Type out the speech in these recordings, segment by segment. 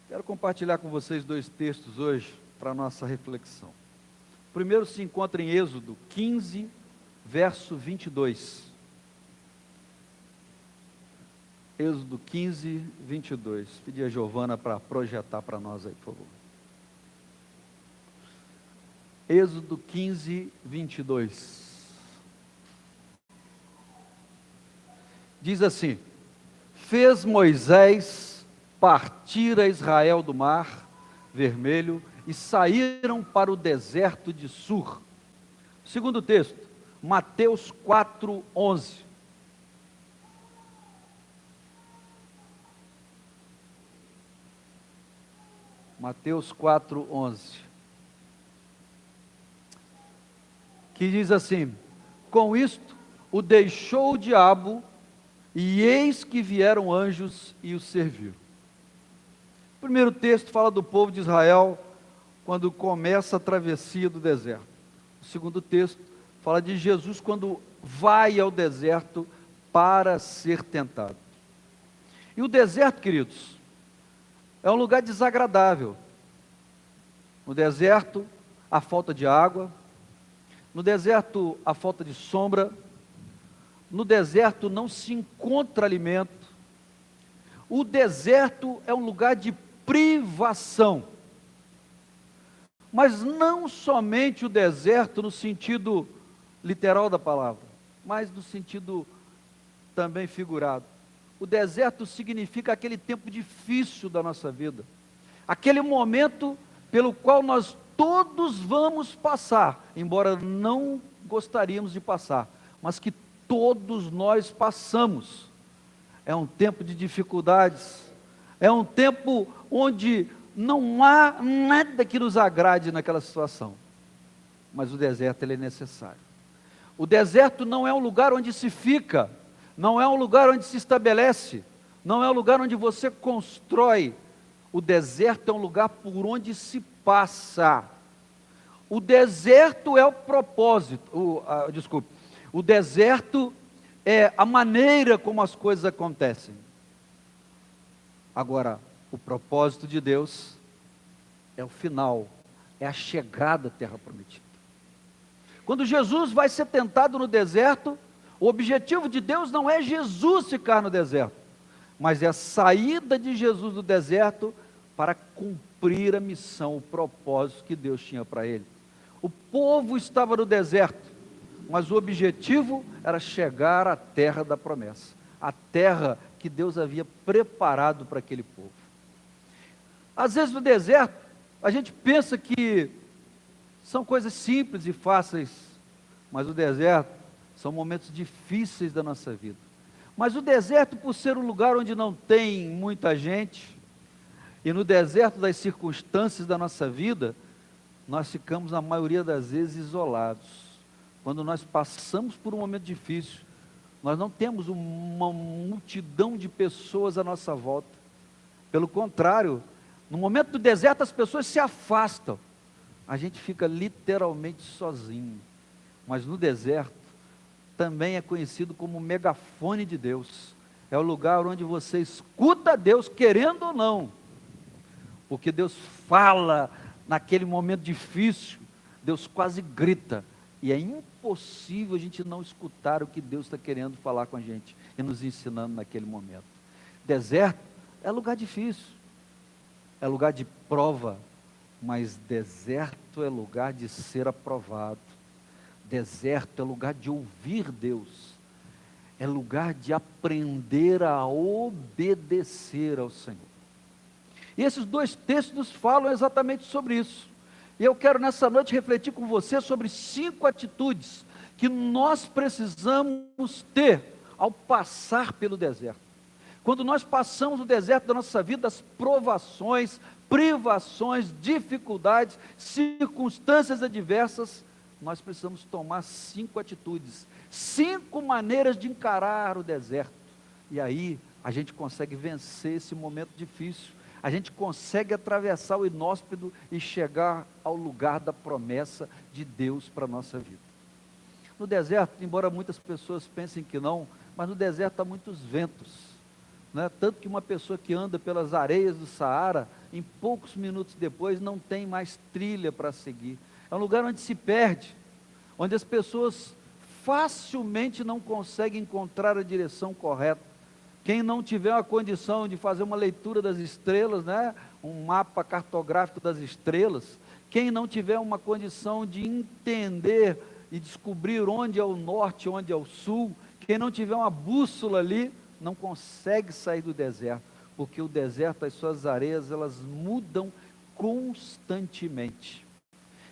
Quero compartilhar com vocês dois textos hoje para a nossa reflexão. O primeiro se encontra em Êxodo 15, verso 22. Êxodo 15, 22. Pedi a Giovana para projetar para nós aí, por favor. Êxodo 15, 22. Diz assim: fez Moisés partir a Israel do mar Vermelho e saíram para o deserto de Sur. Segundo texto, Mateus 4, 11. Mateus 4, 11. Que diz assim: com isto o deixou o diabo, e eis que vieram anjos e o serviram. O primeiro texto fala do povo de Israel quando começa a travessia do deserto. O segundo texto fala de Jesus quando vai ao deserto para ser tentado. E o deserto, queridos, é um lugar desagradável. No deserto, a falta de água. No deserto, a falta de sombra. No deserto, não se encontra alimento. O deserto é um lugar de privação. Mas não somente o deserto no sentido literal da palavra, mas no sentido também figurado. O deserto significa aquele tempo difícil da nossa vida. Aquele momento pelo qual nós todos vamos passar, embora não gostaríamos de passar, mas que todos nós passamos. É um tempo de dificuldades, é um tempo onde não há nada que nos agrade naquela situação, mas o deserto ele é necessário. O deserto não é um lugar onde se fica, não é um lugar onde se estabelece, não é um lugar onde você constrói. O deserto é um lugar por onde se passa. O deserto é o propósito, o deserto é a maneira como as coisas acontecem. Agora, o propósito de Deus é o final, é a chegada à terra prometida. Quando Jesus vai ser tentado no deserto, o objetivo de Deus não é Jesus ficar no deserto, mas é a saída de Jesus do deserto para cumprir a missão, o propósito que Deus tinha para ele. O povo estava no deserto, mas o objetivo era chegar à terra da promessa, a terra que Deus havia preparado para aquele povo. Às vezes no deserto, a gente pensa que são coisas simples e fáceis, mas o deserto são momentos difíceis da nossa vida. Mas o deserto, por ser um lugar onde não tem muita gente, e no deserto das circunstâncias da nossa vida, nós ficamos, na maioria das vezes, isolados. Quando nós passamos por um momento difícil, nós não temos uma multidão de pessoas à nossa volta. Pelo contrário, no momento do deserto as pessoas se afastam. A gente fica literalmente sozinho. Mas no deserto, também é conhecido como o megafone de Deus. É o lugar onde você escuta Deus, querendo ou não. Porque Deus fala naquele momento difícil, Deus quase grita. E é impossível a gente não escutar o que Deus está querendo falar com a gente e nos ensinando naquele momento. Deserto é lugar difícil, é lugar de prova, mas deserto é lugar de ser aprovado. Deserto é lugar de ouvir Deus, é lugar de aprender a obedecer ao Senhor. E esses dois textos falam exatamente sobre isso. E eu quero nessa noite refletir com você sobre 5 atitudes que nós precisamos ter ao passar pelo deserto. Quando nós passamos o deserto da nossa vida, as provações, privações, dificuldades, circunstâncias adversas, nós precisamos tomar 5 atitudes, 5 maneiras de encarar o deserto. E aí a gente consegue vencer esse momento difícil. A gente consegue atravessar o inóspito e chegar ao lugar da promessa de Deus para a nossa vida. No deserto, embora muitas pessoas pensem que não, mas no deserto há muitos ventos. né? Tanto que uma pessoa que anda pelas areias do Saara, em poucos minutos depois, não tem mais trilha para seguir. É um lugar onde se perde, onde as pessoas facilmente não conseguem encontrar a direção correta. Quem não tiver a condição de fazer uma leitura das estrelas, né? Um mapa cartográfico das estrelas, quem não tiver uma condição de entender e descobrir onde é o norte, onde é o sul, quem não tiver uma bússola ali, não consegue sair do deserto, porque o deserto, as suas areias, elas mudam constantemente.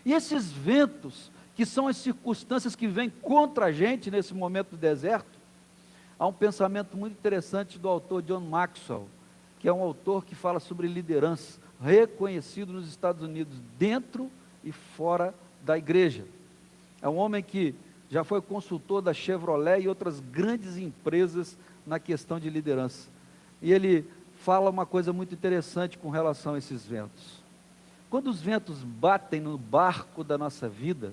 E esses ventos, que são as circunstâncias que vêm contra a gente nesse momento do deserto, há um pensamento muito interessante do autor John Maxwell, que é um autor que fala sobre liderança, reconhecido nos Estados Unidos, dentro e fora da igreja. É um homem que já foi consultor da Chevrolet e outras grandes empresas na questão de liderança. E ele fala uma coisa muito interessante com relação a esses ventos. Quando os ventos batem no barco da nossa vida,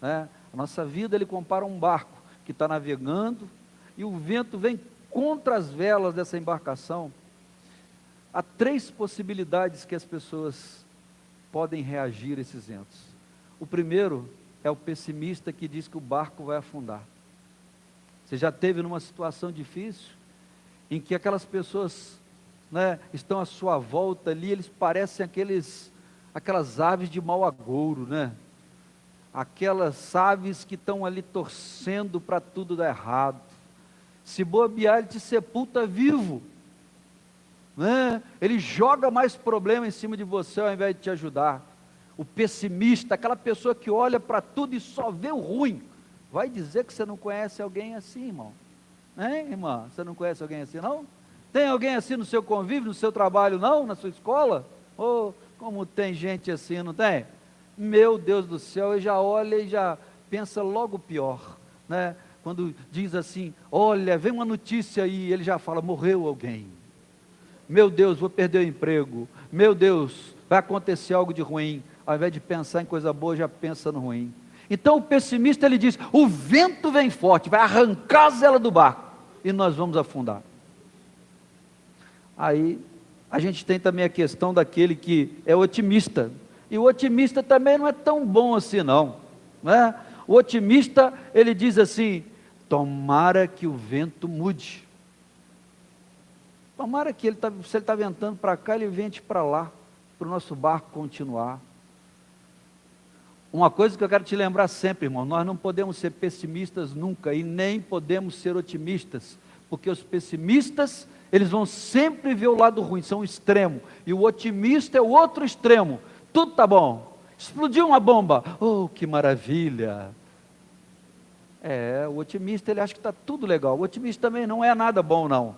né, a nossa vida ele compara a um barco que está navegando e o vento vem contra as velas dessa embarcação. Há 3 possibilidades que as pessoas podem reagir a esses ventos. O primeiro é o pessimista que diz que o barco vai afundar. Você já esteve numa situação difícil, em que aquelas pessoas, né, estão à sua volta ali, eles parecem aquelas aves de mau agouro, né? Aquelas aves que estão ali torcendo para tudo dar errado. Se bobear, ele te sepulta vivo, né? Ele joga mais problema em cima de você ao invés de te ajudar. O pessimista, aquela pessoa que olha para tudo e só vê o ruim, vai dizer que você não conhece alguém assim, irmão? Hein, irmã? Você não conhece alguém assim, não? Tem alguém assim no seu convívio, no seu trabalho, não? Na sua escola? Oh, como tem gente assim, não tem? Meu Deus do céu, ele já olha e já pensa logo pior, né? Quando diz assim, olha, vem uma notícia aí, ele já fala, morreu alguém. Meu Deus, vou perder o emprego. Meu Deus, vai acontecer algo de ruim. Ao invés de pensar em coisa boa, já pensa no ruim. Então o pessimista ele diz, o vento vem forte, vai arrancar as velas do barco e nós vamos afundar. Aí a gente tem também a questão daquele que é otimista. E o otimista também não é tão bom assim não, né? O otimista, ele diz assim, tomara que o vento mude. Tomara que se ele está ventando para cá, ele vente para lá, para o nosso barco continuar. Uma coisa que eu quero te lembrar sempre, irmão, nós não podemos ser pessimistas nunca, e nem podemos ser otimistas, porque os pessimistas, eles vão sempre ver o lado ruim, são o extremo, e o otimista é o outro extremo. Tudo está bom, explodiu uma bomba, oh, que maravilha. O otimista, ele acha que está tudo legal, o otimista também não é nada bom não.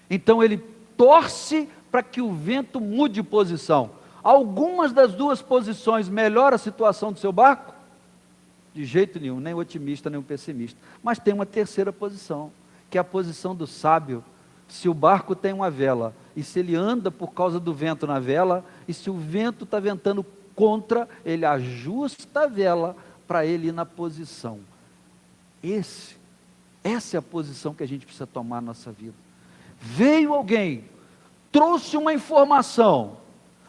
Então ele torce para que o vento mude de posição. Algumas das duas posições melhoram a situação do seu barco? De jeito nenhum, nem o otimista, nem o pessimista. Mas tem uma terceira posição, que é a posição do sábio. Se o barco tem uma vela, e se ele anda por causa do vento na vela, e se o vento está ventando contra, ele ajusta a vela para ele ir na posição. Essa é a posição que a gente precisa tomar na nossa vida. Veio alguém, trouxe uma informação,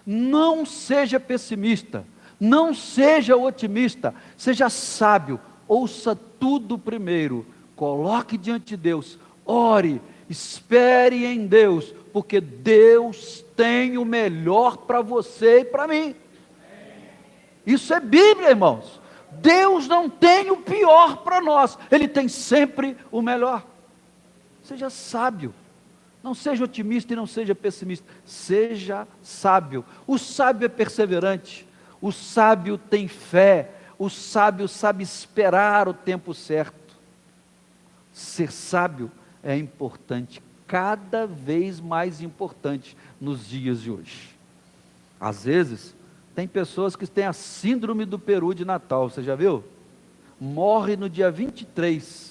não seja pessimista, não seja otimista, seja sábio, ouça tudo primeiro, coloque diante de Deus, ore, espere em Deus, porque Deus tem o melhor para você e para mim. Isso é Bíblia, irmãos. Deus não tem o pior para nós, Ele tem sempre o melhor. Seja sábio. Não seja otimista e não seja pessimista, seja sábio. O sábio é perseverante, o sábio tem fé, o sábio sabe esperar o tempo certo. Ser sábio é importante, cada vez mais importante nos dias de hoje. Às vezes, tem pessoas que têm a síndrome do peru de Natal, você já viu? Morre no dia 23,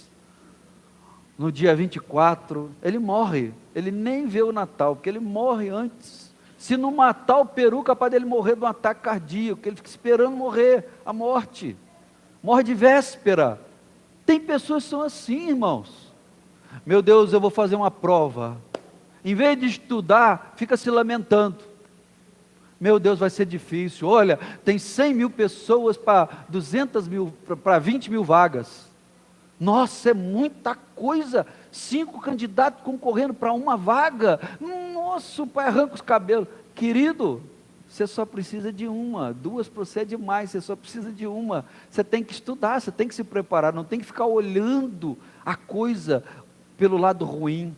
no dia 24, ele morre, ele nem vê o Natal, porque ele morre antes. Se não matar o peru, capaz dele morrer de um ataque cardíaco, ele fica esperando morrer, a morte, morre de véspera. Tem pessoas que são assim, irmãos. Meu Deus, eu vou fazer uma prova, Em vez de estudar, fica se lamentando. Meu Deus, vai ser difícil. Olha, tem 100 mil pessoas para 200 mil, para 20 mil vagas. Nossa, é muita coisa. 5 candidatos concorrendo para uma vaga. Nossa, o pai arranca os cabelos. Querido, você só precisa de uma. 2 procede mais, você só precisa de uma. Você tem que estudar, você tem que se preparar. Não tem que ficar olhando a coisa pelo lado ruim.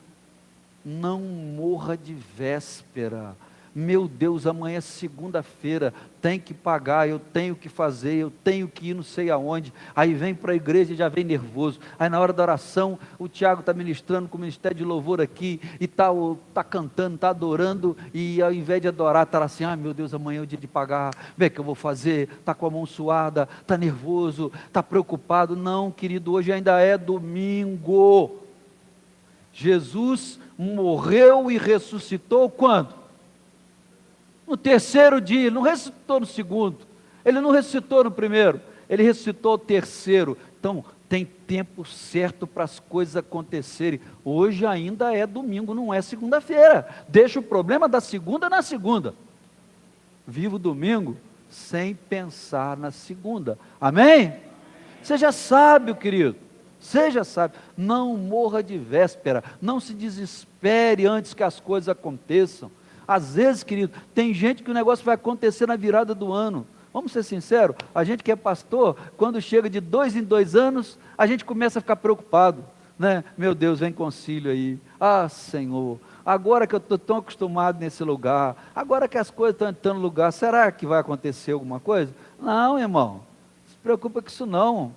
Não morra de véspera. Meu Deus, amanhã é segunda-feira, tem que pagar, eu tenho que fazer, eu tenho que ir não sei aonde. Aí vem para a igreja e já vem nervoso. Aí na hora da oração, o Tiago está ministrando com o ministério de louvor aqui, e está cantando, está adorando, e ao invés de adorar, está assim, ai meu Deus, amanhã é o dia de pagar, como é que eu vou fazer? Está com a mão suada, está nervoso, está preocupado. Não, querido, hoje ainda é domingo. Jesus morreu e ressuscitou quando? No terceiro dia. Ele não ressuscitou no segundo, ele não ressuscitou no primeiro, ele ressuscitou no terceiro. Então tem tempo certo para as coisas acontecerem. Hoje ainda é domingo, não é segunda-feira. Deixa o problema da segunda na segunda. Viva o domingo sem pensar na segunda. Amém? Seja sábio, querido. Seja sábio, não morra de véspera, não se desespere antes que as coisas aconteçam. Às vezes, querido, tem gente que o negócio vai acontecer na virada do ano. Vamos ser sinceros, a gente que é pastor, quando chega de 2 em 2 anos, a gente começa a ficar preocupado, né? Meu Deus, vem concílio aí. Ah, Senhor, agora que eu estou tão acostumado nesse lugar, agora que as coisas estão entrando no lugar, será que vai acontecer alguma coisa? Não, irmão, não se preocupa com isso não.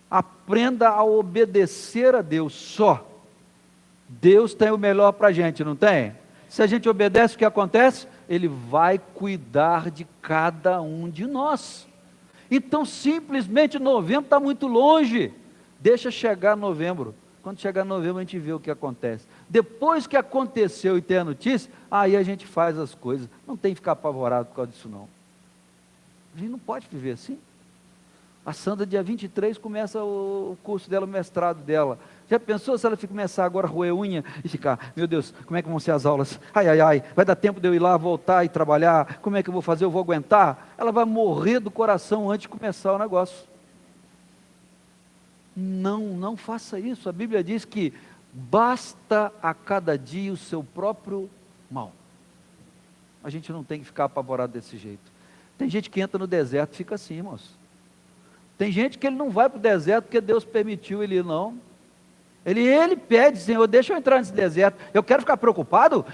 Aprenda a obedecer a Deus só. Deus tem o melhor para a gente, não tem? Se a gente obedece, o que acontece? Ele vai cuidar de cada um de nós. Então simplesmente novembro está muito longe. Deixa chegar novembro. Quando chegar novembro a gente vê o que acontece. Depois que aconteceu e tem a notícia, aí a gente faz as coisas. Não tem que ficar apavorado por causa disso não. A gente não pode viver assim. A Sandra, dia 23, começa o curso dela, o mestrado dela. Já pensou se ela começar agora a roer unha e ficar, meu Deus, como é que vão ser as aulas? Ai, ai, ai, vai dar tempo de eu ir lá, voltar e trabalhar? Como é que eu vou fazer? Eu vou aguentar? Ela vai morrer do coração antes de começar o negócio. Não faça isso. A Bíblia diz que basta a cada dia o seu próprio mal. A gente não tem que ficar apavorado desse jeito. Tem gente que entra no deserto e fica assim, irmãos. Tem gente que ele não vai para o deserto porque Deus permitiu ele ir, não. Ele pede, Senhor, deixa eu entrar nesse deserto. Eu quero ficar preocupado?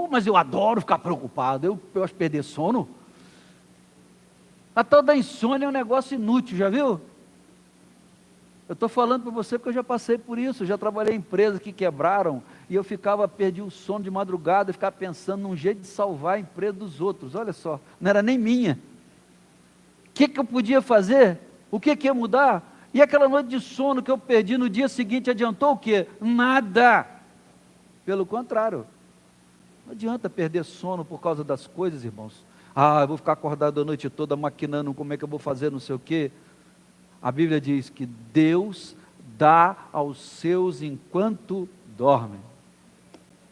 Mas eu adoro ficar preocupado. Eu acho perder sono. A tal da insônia é um negócio inútil, já viu? Eu estou falando para você porque eu já passei por isso. Eu já trabalhei em empresas que quebraram e eu perdi o sono de madrugada e ficava pensando num jeito de salvar a empresa dos outros. Olha só, não era nem minha. O que eu podia fazer? O que ia mudar? E aquela noite de sono que eu perdi no dia seguinte, adiantou o quê? Nada. Pelo contrário. Não adianta perder sono por causa das coisas, irmãos. Eu vou ficar acordado a noite toda maquinando como é que eu vou fazer não sei o quê. A Bíblia diz que Deus dá aos seus enquanto dormem.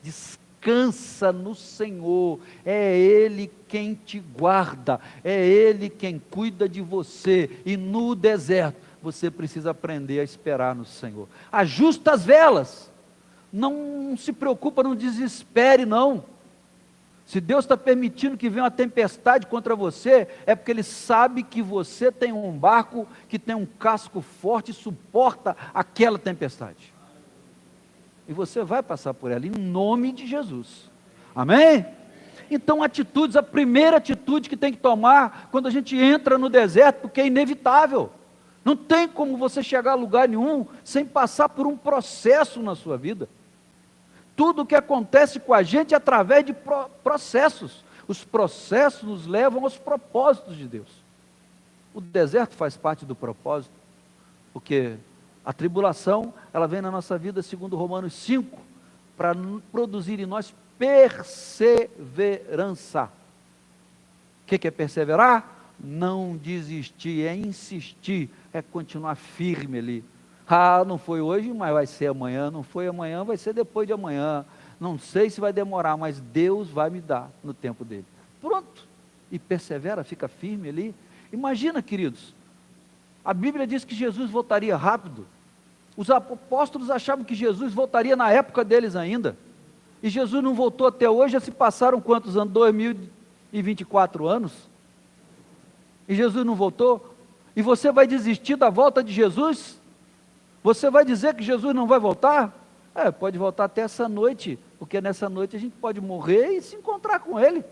Descansa no Senhor, é Ele quem te guarda, é Ele quem cuida de você, e no deserto, você precisa aprender a esperar no Senhor. Ajusta as velas, não se preocupa, não desespere não. Se Deus está permitindo que venha uma tempestade contra você, é porque Ele sabe que você tem um barco que tem um casco forte e suporta aquela tempestade. E você vai passar por ela, em nome de Jesus. Amém? Então atitudes, a primeira atitude que tem que tomar, quando a gente entra no deserto, porque é inevitável. Não tem como você chegar a lugar nenhum, sem passar por um processo na sua vida. Tudo o que acontece com a gente é através de processos. Os processos nos levam aos propósitos de Deus. O deserto faz parte do propósito, porque a tribulação, ela vem na nossa vida, segundo Romanos 5, para produzir em nós perseverança. O que é perseverar? Não desistir, é insistir, é continuar firme ali. Não foi hoje, mas vai ser amanhã. Não foi amanhã, vai ser depois de amanhã. não sei se vai demorar, mas Deus vai me dar no tempo dele. Pronto, e persevera, fica firme ali. Imagina, queridos, a Bíblia diz que Jesus voltaria rápido. Os apóstolos achavam que Jesus voltaria na época deles ainda, e Jesus não voltou até hoje. Já se passaram quantos anos? 2024 anos, e Jesus não voltou. E você vai desistir da volta de Jesus? Você vai dizer que Jesus não vai voltar? Pode voltar até essa noite, porque nessa noite a gente pode morrer e se encontrar com Ele.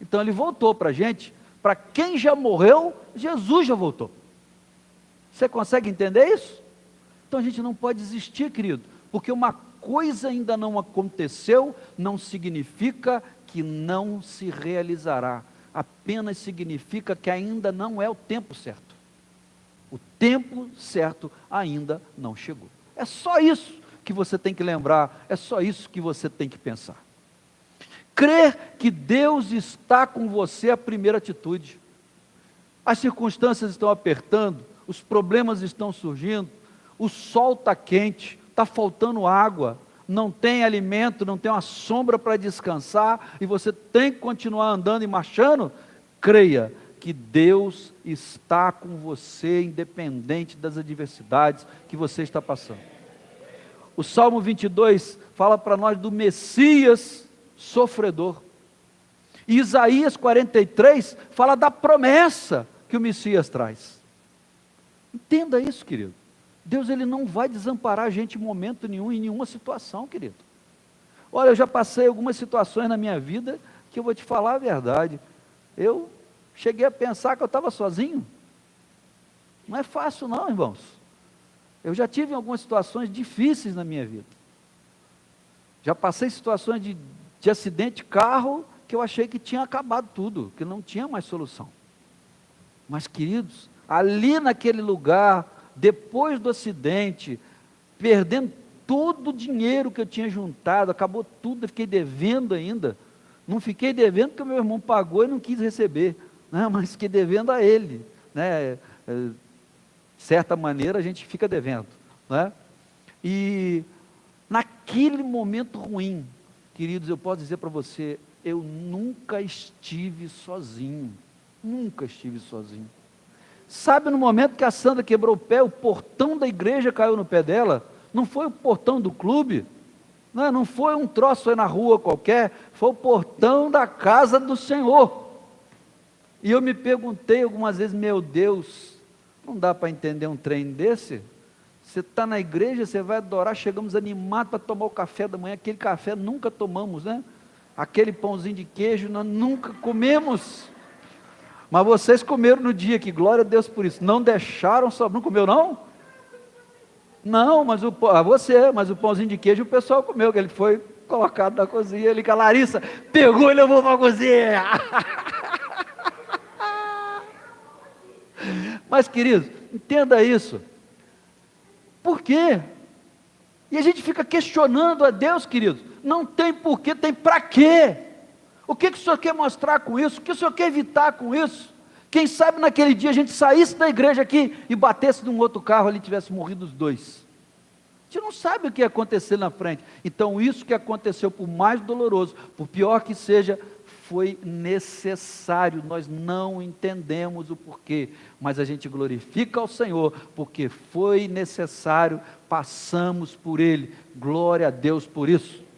Então Ele voltou para a gente. Para quem já morreu, Jesus já voltou. Você consegue entender isso? Então a gente não pode desistir, querido, porque uma coisa ainda não aconteceu, não significa que não se realizará, apenas significa que ainda não é o tempo certo. O tempo certo ainda não chegou. É só isso que você tem que lembrar, é só isso que você tem que pensar. Crer que Deus está com você é a primeira atitude. As circunstâncias estão apertando, os problemas estão surgindo, o sol está quente, está faltando água, não tem alimento, não tem uma sombra para descansar, e você tem que continuar andando e marchando. Creia que Deus está com você, independente das adversidades que você está passando. O Salmo 22 fala para nós do Messias sofredor. E Isaías 43 fala da promessa que o Messias traz. Entenda isso, querido. Deus, Ele não vai desamparar a gente em momento nenhum, em nenhuma situação, querido. Olha, eu já passei algumas situações na minha vida que eu vou te falar a verdade. Eu cheguei a pensar que eu estava sozinho. Não é fácil não, irmãos. Eu já tive algumas situações difíceis na minha vida. Já passei situações de acidente de carro que eu achei que tinha acabado tudo, que não tinha mais solução. Mas, queridos, ali naquele lugar, depois do acidente, perdendo todo o dinheiro que eu tinha juntado, acabou tudo, eu fiquei devendo ainda. Não fiquei devendo porque o meu irmão pagou e não quis receber, né? Mas fiquei devendo a ele, né? De certa maneira a gente fica devendo, né? E naquele momento ruim, queridos, eu posso dizer para você, eu nunca estive sozinho, nunca estive sozinho. Sabe, no momento que a Sandra quebrou o pé, o portão da igreja caiu no pé dela, não foi o portão do clube, não foi um troço aí na rua qualquer, foi o portão da casa do Senhor. E eu me perguntei algumas vezes, meu Deus, não dá para entender um trem desse? Você está na igreja, você vai adorar, chegamos animados para tomar o café da manhã, aquele café nunca tomamos, né? Aquele pãozinho de queijo nós nunca comemos. Mas vocês comeram no dia, que glória a Deus por isso. Não deixaram só, não comeu não? Não, mas mas o pãozinho de queijo o pessoal comeu, que ele foi colocado na cozinha, ele com a Larissa, pegou e levou para a cozinha. Mas, queridos, entenda isso. Por quê? E a gente fica questionando a Deus, queridos. Não tem porquê, tem para quê? O que o Senhor quer mostrar com isso? O que o Senhor quer evitar com isso? Quem sabe naquele dia a gente saísse da igreja aqui e batesse num outro carro ali e tivesse morrido os dois. A gente não sabe o que ia acontecer na frente. Então isso que aconteceu, por mais doloroso, por pior que seja, foi necessário. Nós não entendemos o porquê, mas a gente glorifica ao Senhor, porque foi necessário, passamos por Ele. Glória a Deus por isso.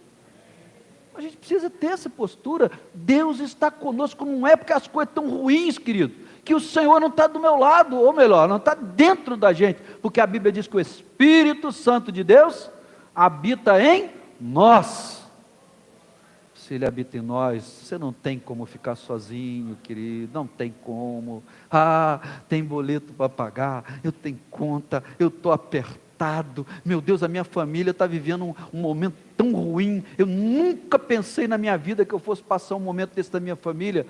A gente precisa ter essa postura. Deus está conosco, não é porque as coisas estão ruins, querido, que o Senhor não está do meu lado, ou melhor, não está dentro da gente, porque a Bíblia diz que o Espírito Santo de Deus habita em nós. Se Ele habita em nós, você não tem como ficar sozinho, querido, não tem como. Tem boleto para pagar, eu tenho conta, eu estou apertado, meu Deus, a minha família está vivendo um momento tão ruim, eu nunca pensei na minha vida que eu fosse passar um momento desse da minha família.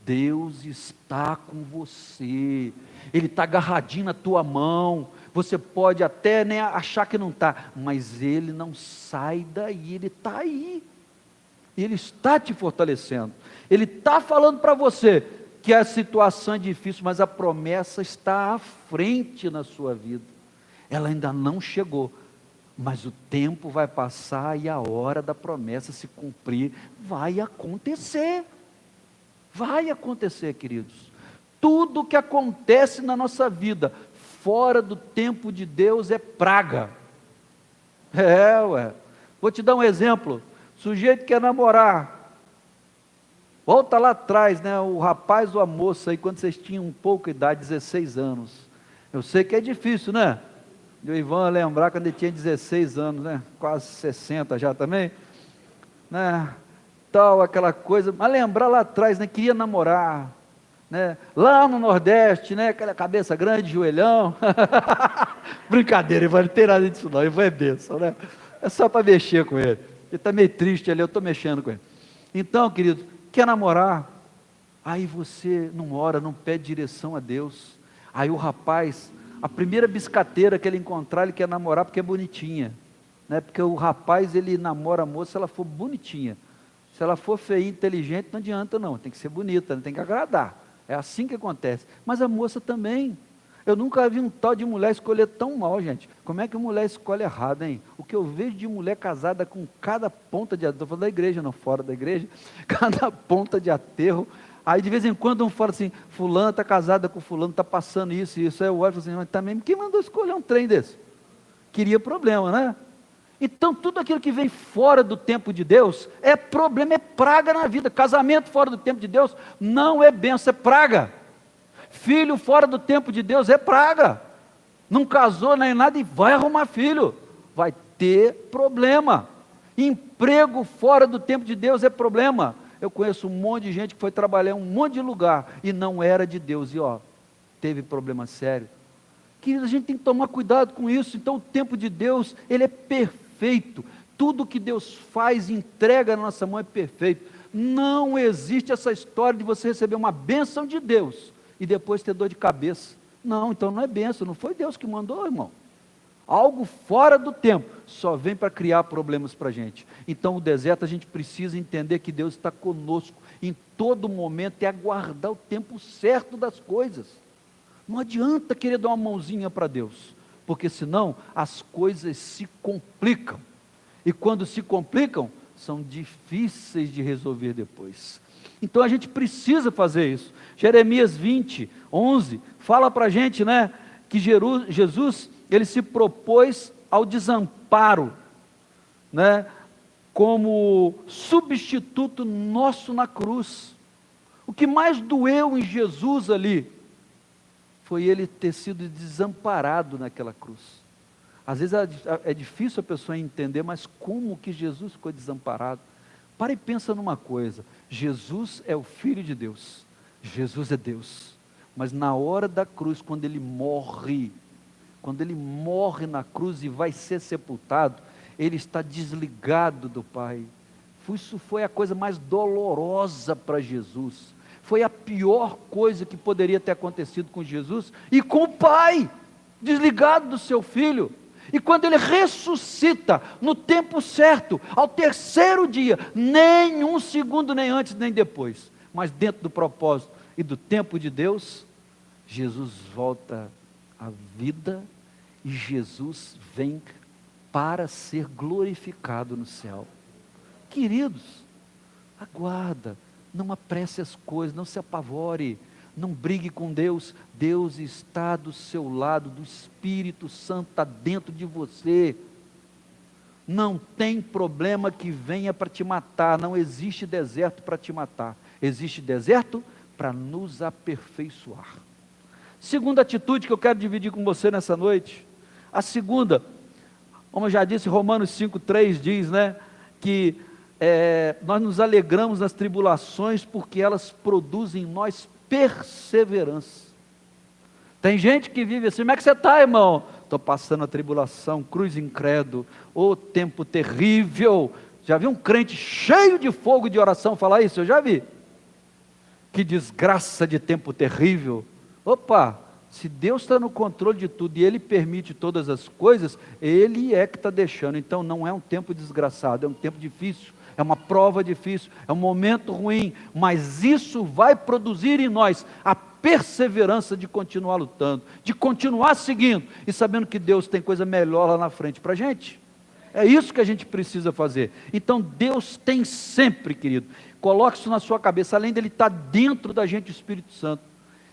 Deus está com você, Ele está agarradinho na tua mão, você pode até achar que não está, mas Ele não sai daí, Ele está aí, Ele está te fortalecendo, Ele está falando para você que a situação é difícil, mas a promessa está à frente na sua vida, ela ainda não chegou, Mas o tempo vai passar e a hora da promessa se cumprir. Vai acontecer. Vai acontecer, queridos. Tudo que acontece na nossa vida, fora do tempo de Deus, é praga. Vou te dar um exemplo. Sujeito quer namorar. Volta lá atrás, né? O rapaz ou a moça aí, quando vocês tinham pouca idade, 16 anos. Eu sei que é difícil, né? E o Ivan lembrar quando ele tinha 16 anos, né? Quase 60 já também. Né? Tal, aquela coisa. Mas lembrar lá atrás, né? Queria namorar. Né? Lá no Nordeste, né? Aquela cabeça grande, joelhão. Brincadeira, Ivan, não tem nada disso não. Ivan é bênção, né? É só para mexer com ele. Ele está meio triste ali, eu estou mexendo com ele. Então, querido, quer namorar? Aí você não ora, não pede direção a Deus. Aí o rapaz, a primeira biscateira que ele encontrar, ele quer namorar porque é bonitinha. Né? Porque o rapaz, ele namora a moça se ela for bonitinha. Se ela for feia e inteligente, não adianta não, tem que ser bonita, tem que agradar. É assim que acontece. Mas a moça também. Eu nunca vi um tal de mulher escolher tão mal, gente. Como é que a mulher escolhe errado, hein? O que eu vejo de mulher casada com cada ponta de aterro, estou falando da igreja, não fora da igreja, cada ponta de aterro. Aí de vez em quando um fala assim, fulano está casada com fulano, está passando isso e isso. Aí eu olho e falo assim, mas também, quem mandou escolher um trem desse? Queria problema, né? Então tudo aquilo que vem fora do tempo de Deus, é problema, é praga na vida. Casamento fora do tempo de Deus, não é bênção, é praga. Filho fora do tempo de Deus é praga. Não casou nem nada e vai arrumar filho. Vai ter problema. Emprego fora do tempo de Deus é problema. Eu conheço um monte de gente que foi trabalhar em um monte de lugar e não era de Deus. E teve problema sério. Queridos, a gente tem que tomar cuidado com isso. Então o tempo de Deus, ele é perfeito. Tudo que Deus faz e entrega na nossa mão é perfeito. Não existe essa história de você receber uma bênção de Deus e depois ter dor de cabeça. Não, então não é bênção, não foi Deus que mandou, irmão. Algo fora do tempo, só vem para criar problemas para a gente. Então o deserto a gente precisa entender que Deus está conosco em todo momento e aguardar o tempo certo das coisas. Não adianta querer dar uma mãozinha para Deus, porque senão as coisas se complicam. E quando se complicam, são difíceis de resolver depois. Então a gente precisa fazer isso. Jeremias 20, 11, fala para a gente, né, que Jesus, ele se propôs ao desamparo, né, como substituto nosso na cruz. O que mais doeu em Jesus ali, foi ele ter sido desamparado naquela cruz. Às vezes é difícil a pessoa entender, mas como que Jesus ficou desamparado? Para e pensa numa coisa, Jesus é o Filho de Deus, Jesus é Deus, mas na hora da cruz, quando ele morre na cruz e vai ser sepultado, ele está desligado do Pai. Isso foi a coisa mais dolorosa para Jesus, foi a pior coisa que poderia ter acontecido com Jesus e com o Pai, desligado do seu Filho. E quando ele ressuscita no tempo certo, ao terceiro dia, nem um segundo, nem antes, nem depois, mas dentro do propósito e do tempo de Deus, Jesus volta à vida e Jesus vem para ser glorificado no céu. Queridos, aguarda, não apresse as coisas, não se apavore, não brigue com Deus. Deus está do seu lado, do Espírito Santo está dentro de você. Não tem problema que venha para te matar, não existe deserto para te matar, existe deserto para nos aperfeiçoar. Segunda atitude que eu quero dividir com você nessa noite, a segunda, como eu já disse, Romanos 5,3 diz, né, que nós nos alegramos nas tribulações porque elas produzem em nós perseverança. Tem gente que vive assim, como é que você está, irmão? Estou passando a tribulação, cruz incrédulo, tempo terrível. Já vi um crente cheio de fogo de oração falar isso? Eu já vi. Que desgraça de tempo terrível. Opa, se Deus está no controle de tudo e Ele permite todas as coisas, Ele é que está deixando. Então não é um tempo desgraçado, é um tempo difícil. É uma prova difícil, é um momento ruim, mas isso vai produzir em nós a perseverança de continuar lutando, de continuar seguindo, e sabendo que Deus tem coisa melhor lá na frente para a gente. É isso que a gente precisa fazer. Então Deus tem sempre, querido, coloque isso na sua cabeça, além dele estar dentro da gente, o Espírito Santo,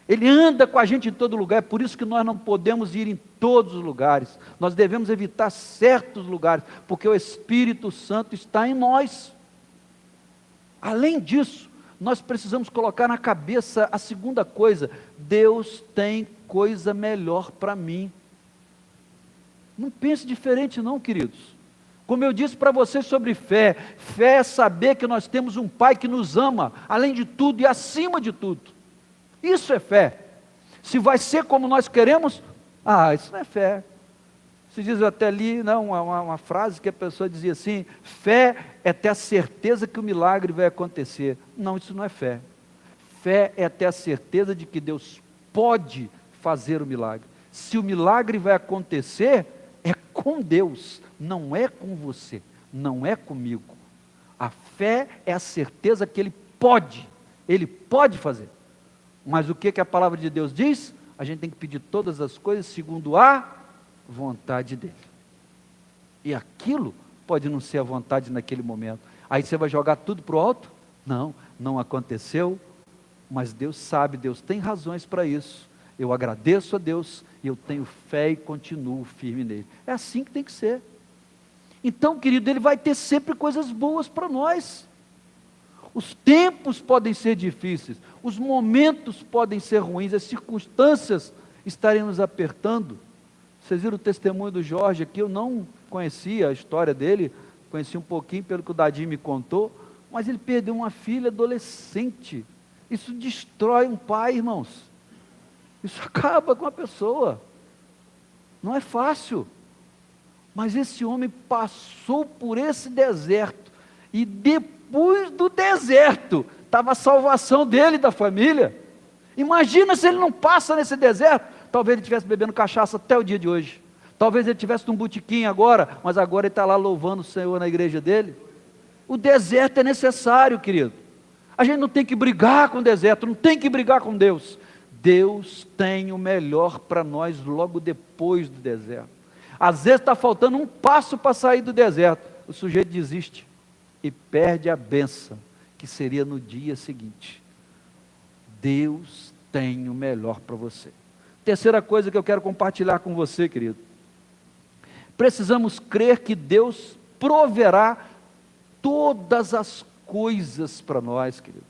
Ele anda com a gente em todo lugar. É por isso que nós não podemos ir em todos os lugares, nós devemos evitar certos lugares, porque o Espírito Santo está em nós. Além disso, nós precisamos colocar na cabeça a segunda coisa: Deus tem coisa melhor para mim. Não pense diferente não, queridos. Como eu disse para vocês sobre fé, fé é saber que nós temos um Pai que nos ama, além de tudo e acima de tudo. Isso é fé. Se vai ser como nós queremos, isso não é fé. Se diz, eu até ali, uma frase que a pessoa dizia assim: fé é ter a certeza que o milagre vai acontecer. Não, isso não é fé. Fé é ter a certeza de que Deus pode fazer o milagre. Se o milagre vai acontecer, é com Deus, não é com você, não é comigo. A fé é a certeza que Ele pode fazer. Mas o que a palavra de Deus diz? A gente tem que pedir todas as coisas segundo a vontade dEle. E aquilo pode não ser a vontade naquele momento. Aí você vai jogar tudo para o alto? Não, não aconteceu, mas Deus sabe, Deus tem razões para isso. Eu agradeço a Deus, e eu tenho fé e continuo firme nele. É assim que tem que ser. Então, querido, Ele vai ter sempre coisas boas para nós. Os tempos podem ser difíceis, os momentos podem ser ruins, as circunstâncias estarem nos apertando. Vocês viram o testemunho do Jorge aqui? Eu não conhecia a história dele, conheci um pouquinho pelo que o Dadinho me contou, mas ele perdeu uma filha adolescente. Isso destrói um pai, irmãos. Isso acaba com a pessoa. Não é fácil. Mas esse homem passou por esse deserto, e depois do deserto estava a salvação dele e da família. Imagina se ele não passa nesse deserto. Talvez ele estivesse bebendo cachaça até o dia de hoje. Talvez ele estivesse num botequim agora, mas agora ele está lá louvando o Senhor na igreja dele. O deserto é necessário, querido. A gente não tem que brigar com o deserto, não tem que brigar com Deus. Deus tem o melhor para nós logo depois do deserto. Às vezes está faltando um passo para sair do deserto. O sujeito desiste e perde a bênção, que seria no dia seguinte. Deus tem o melhor para você. Terceira coisa que eu quero compartilhar com você, querido. Precisamos crer que Deus proverá todas as coisas para nós, querido.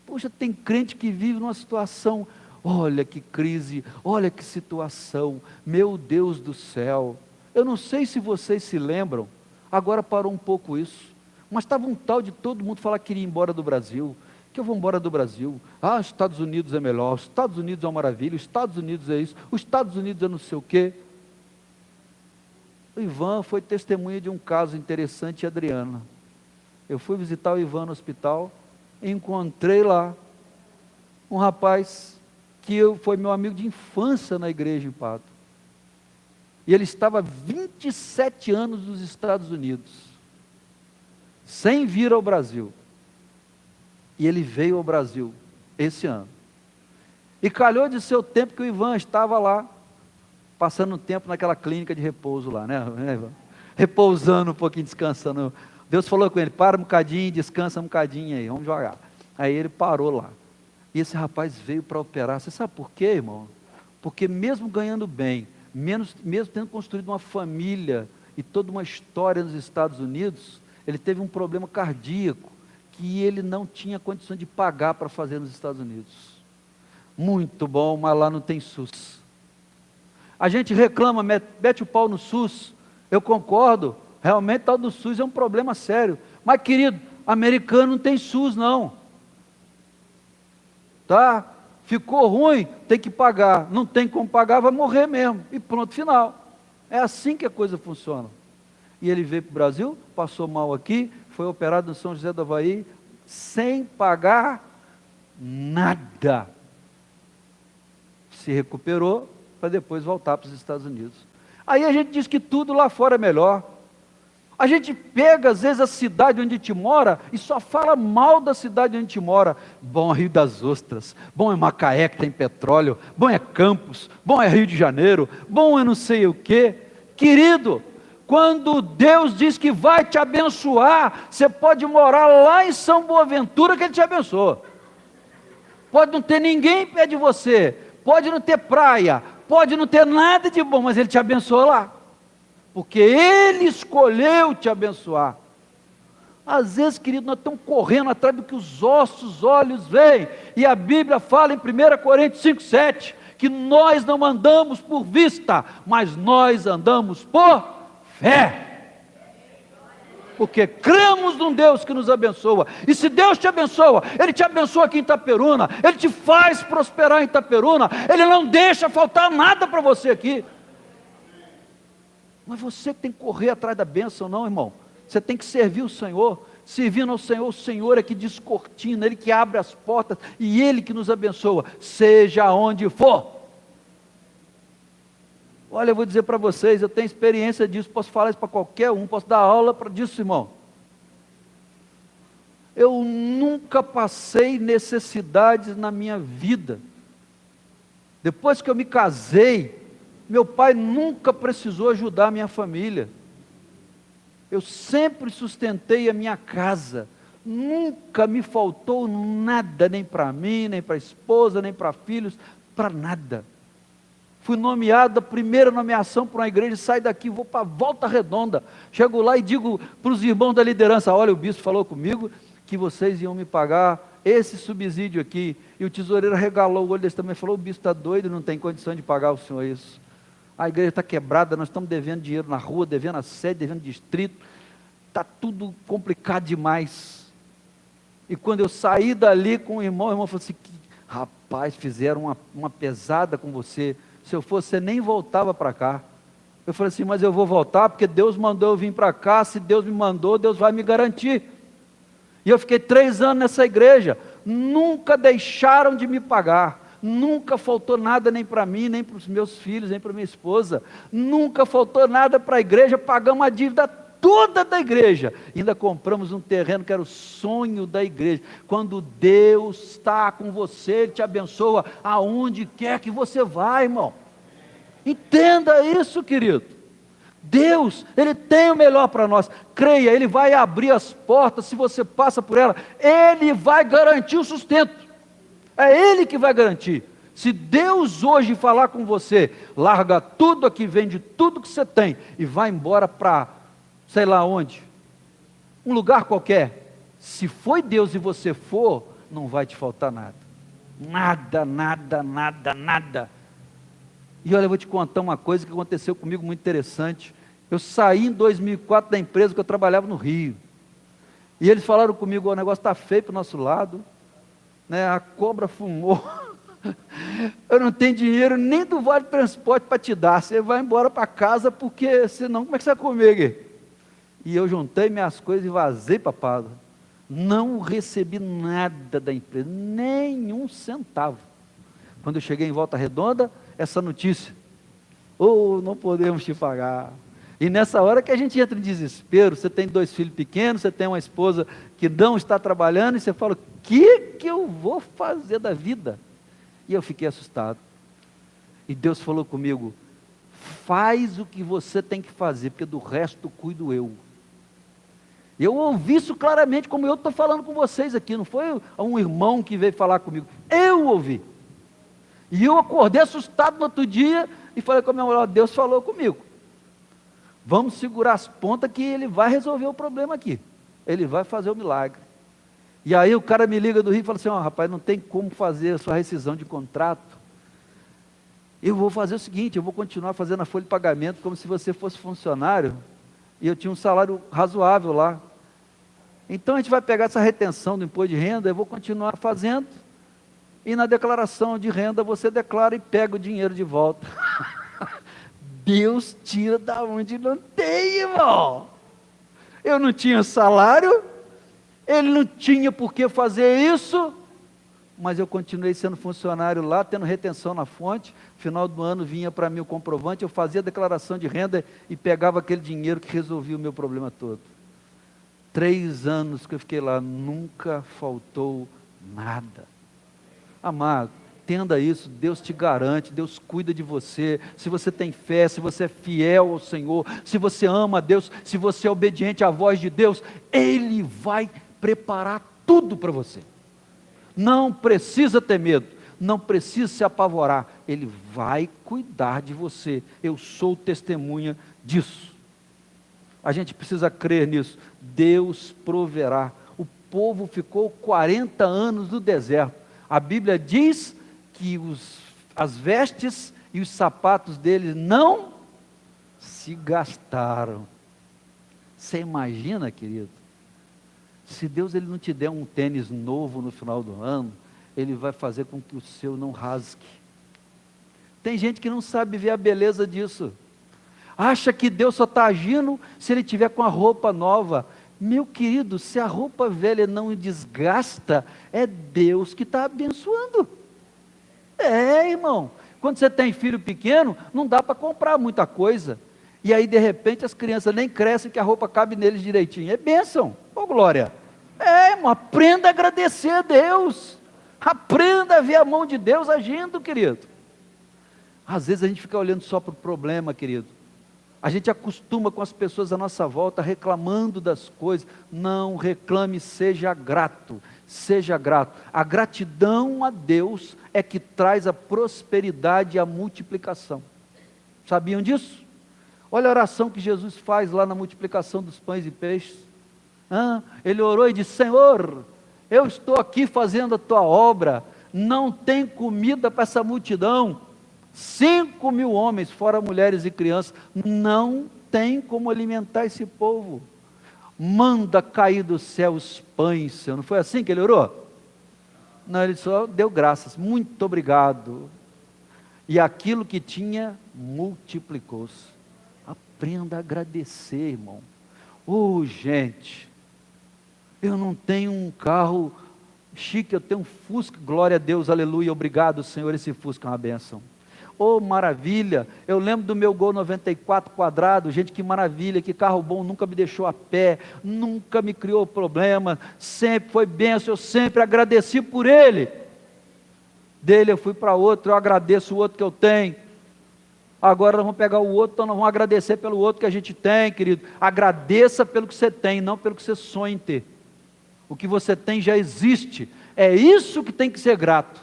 Poxa, tem crente que vive numa situação, olha que crise, olha que situação, meu Deus do céu. Eu não sei se vocês se lembram, agora parou um pouco isso, mas estava um tal de todo mundo falar que iria embora do Brasil, que eu vou embora do Brasil. Os Estados Unidos é melhor, os Estados Unidos é uma maravilha, os Estados Unidos é isso, os Estados Unidos é não sei o quê. O Ivan foi testemunha de um caso interessante, e a Adriana. Eu fui visitar o Ivan no hospital, encontrei lá um rapaz que foi meu amigo de infância na igreja em Pato. E ele estava há 27 anos nos Estados Unidos, sem vir ao Brasil. E ele veio ao Brasil esse ano. E calhou de ser o tempo que o Ivan estava lá, passando um tempo naquela clínica de repouso lá, né, Ivan? Repousando um pouquinho, descansando. Deus falou com ele: para um bocadinho, descansa um bocadinho aí, vamos jogar. Aí ele parou lá. E esse rapaz veio para operar. Você sabe por quê, irmão? Porque mesmo ganhando bem, mesmo tendo construído uma família e toda uma história nos Estados Unidos, ele teve um problema cardíaco que ele não tinha condição de pagar para fazer nos Estados Unidos. Muito bom, mas lá não tem SUS. A gente reclama, mete o pau no SUS. Eu concordo, realmente tal do SUS é um problema sério. Mas, querido, americano não tem SUS não. Tá? Ficou ruim, tem que pagar. Não tem como pagar, vai morrer mesmo. E pronto, final. É assim que a coisa funciona. E ele veio para o Brasil, passou mal aqui, foi operado no São José do Avaí, sem pagar nada. Se recuperou, para depois voltar para os Estados Unidos. Aí a gente diz que tudo lá fora é melhor. A gente pega às vezes a cidade onde a gente mora e só fala mal da cidade onde a gente mora. Bom é Rio das Ostras, bom é Macaé que tem petróleo, bom é Campos, bom é Rio de Janeiro, bom é não sei o quê. Querido, Quando Deus diz que vai te abençoar, você pode morar lá em São Boaventura que Ele te abençoa. Pode não ter ninguém perto de você, pode não ter praia, pode não ter nada de bom, mas Ele te abençoa lá. Porque Ele escolheu te abençoar. Às vezes, querido, nós estamos correndo atrás do que os nossos olhos veem. E a Bíblia fala em 1 Coríntios 5,7, que nós não andamos por vista, mas nós andamos por fé. Porque cremos num Deus que nos abençoa. E se Deus te abençoa, Ele te abençoa aqui em Itaperuna, Ele te faz prosperar em Itaperuna, Ele não deixa faltar nada para você aqui. Mas você tem que correr atrás da bênção, não, irmão. Você tem que servir o Senhor. Servindo ao Senhor, o Senhor é que descortina, Ele que abre as portas e Ele que nos abençoa, seja onde for. Olha, eu vou dizer para vocês, eu tenho experiência disso, posso falar isso para qualquer um, posso dar aula disso, irmão. Eu nunca passei necessidades na minha vida. Depois que eu me casei, meu pai nunca precisou ajudar a minha família. Eu sempre sustentei a minha casa, nunca me faltou nada, nem para mim, nem para a esposa, nem para filhos, para nada. Fui nomeado, a primeira nomeação para uma igreja, saio daqui, vou para Volta Redonda, chego lá e digo para os irmãos da liderança, olha, o bispo falou comigo que vocês iam me pagar esse subsídio aqui, e o tesoureiro regalou o olho desse também, falou, o bispo está doido, não tem condição de pagar o senhor isso. A igreja está quebrada, nós estamos devendo dinheiro na rua, devendo a sede, devendo distrito, está tudo complicado demais. E quando eu saí dali com o irmão falou assim, rapaz, fizeram uma pesada com você, se eu fosse, você nem voltava para cá. Eu falei assim, mas eu vou voltar, porque Deus mandou eu vir para cá, se Deus me mandou, Deus vai me garantir. E eu fiquei 3 anos nessa igreja, nunca deixaram de me pagar, nunca faltou nada nem para mim, nem para os meus filhos, nem para minha esposa, nunca faltou nada para a igreja, pagamos a dívida toda da igreja, ainda compramos um terreno que era o sonho da igreja. Quando Deus está com você, Ele te abençoa aonde quer que você vá, irmão. Entenda isso, querido. Deus, Ele tem o melhor para nós. Creia, Ele vai abrir as portas, se você passa por ela, Ele vai garantir o sustento. É Ele que vai garantir. Se Deus hoje falar com você, larga tudo aqui, vende tudo que você tem e vai embora para sei lá onde, um lugar qualquer, se foi Deus e você for, não vai te faltar nada, nada, nada, nada, nada. E olha, eu vou te contar uma coisa que aconteceu comigo muito interessante. Eu saí em 2004 da empresa que eu trabalhava no Rio, e eles falaram comigo, o negócio está feio para o nosso lado, né? A cobra fumou, eu não tenho dinheiro nem do vale de transporte para te dar, você vai embora para casa, porque senão como é que você vai comer aqui? E eu juntei minhas coisas e vazei para Padua. Não recebi nada da empresa, nenhum centavo. Quando eu cheguei em Volta Redonda, essa notícia, não podemos te pagar. E nessa hora que a gente entra em desespero, você tem 2 filhos pequenos, você tem uma esposa que não está trabalhando, e você fala, o que eu vou fazer da vida? E eu fiquei assustado. E Deus falou comigo, faz o que você tem que fazer, porque do resto cuido eu. Eu ouvi isso claramente, como eu estou falando com vocês aqui, não foi um irmão que veio falar comigo, eu ouvi. E eu acordei assustado no outro dia, e falei com a minha mulher, Deus falou comigo, vamos segurar as pontas que Ele vai resolver o problema aqui, Ele vai fazer o milagre. E aí o cara me liga do Rio e fala assim, rapaz, não tem como fazer a sua rescisão de contrato, eu vou fazer o seguinte, eu vou continuar fazendo a folha de pagamento, como se você fosse funcionário, e eu tinha um salário razoável lá, então a gente vai pegar essa retenção do imposto de renda, eu vou continuar fazendo, e na declaração de renda você declara e pega o dinheiro de volta. Deus tira da onde não tem, irmão. Eu não tinha salário, ele não tinha por que fazer isso, mas eu continuei sendo funcionário lá, tendo retenção na fonte. Final do ano vinha para mim o comprovante, eu fazia a declaração de renda e pegava aquele dinheiro que resolvia o meu problema todo. 3 anos que eu fiquei lá, nunca faltou nada. Amado, Entenda isso, Deus te garante, Deus cuida de você. Se você tem fé, se você é fiel ao Senhor, se você ama a Deus, se você é obediente à voz de Deus, Ele vai preparar tudo para você. Não precisa ter medo, não precisa se apavorar, Ele vai cuidar de você. Eu sou testemunha disso. A gente precisa crer nisso. Deus proverá. O povo ficou 40 anos no deserto. A Bíblia diz que as vestes e os sapatos deles não se gastaram. Você imagina, querido? Se Deus ele não te der um tênis novo no final do ano, Ele vai fazer com que o seu não rasgue. Tem gente que não sabe ver a beleza disso. Acha que Deus só está agindo se Ele tiver com a roupa nova. Meu querido, se a roupa velha não desgasta, é Deus que está abençoando. Irmão, quando você tem filho pequeno, não dá para comprar muita coisa. E aí, de repente, as crianças nem crescem que a roupa cabe neles direitinho. É bênção, ô glória. Irmão, aprenda a agradecer a Deus. Aprenda a ver a mão de Deus agindo, querido. Às vezes a gente fica olhando só para o problema, querido. A gente acostuma com as pessoas à nossa volta reclamando das coisas. Não reclame, seja grato. Seja grato. A gratidão a Deus é que traz a prosperidade e a multiplicação. Sabiam disso? Olha a oração que Jesus faz lá na multiplicação dos pães e peixes. Ele orou e disse: Senhor, eu estou aqui fazendo a tua obra, não tem comida para essa multidão. 5.000 homens, fora mulheres e crianças, não tem como alimentar esse povo. Manda cair do céu os pães, Senhor. Não foi assim que ele orou? Não, ele só deu graças, muito obrigado. E aquilo que tinha, multiplicou-se. Aprenda a agradecer, irmão. Gente, eu não tenho um carro chique, eu tenho um Fusca, glória a Deus, aleluia, obrigado Senhor, esse Fusca é uma bênção. Maravilha, eu lembro do meu Gol 94 quadrado, gente, que maravilha, que carro bom, nunca me deixou a pé, nunca me criou problema, sempre foi bênção, eu sempre agradeci por ele. Dele eu fui para outro, eu agradeço o outro que eu tenho. Agora nós vamos pegar o outro, então nós vamos agradecer pelo outro que a gente tem, querido. Agradeça pelo que você tem, não pelo que você sonha em ter. O que você tem já existe, é isso que tem que ser grato,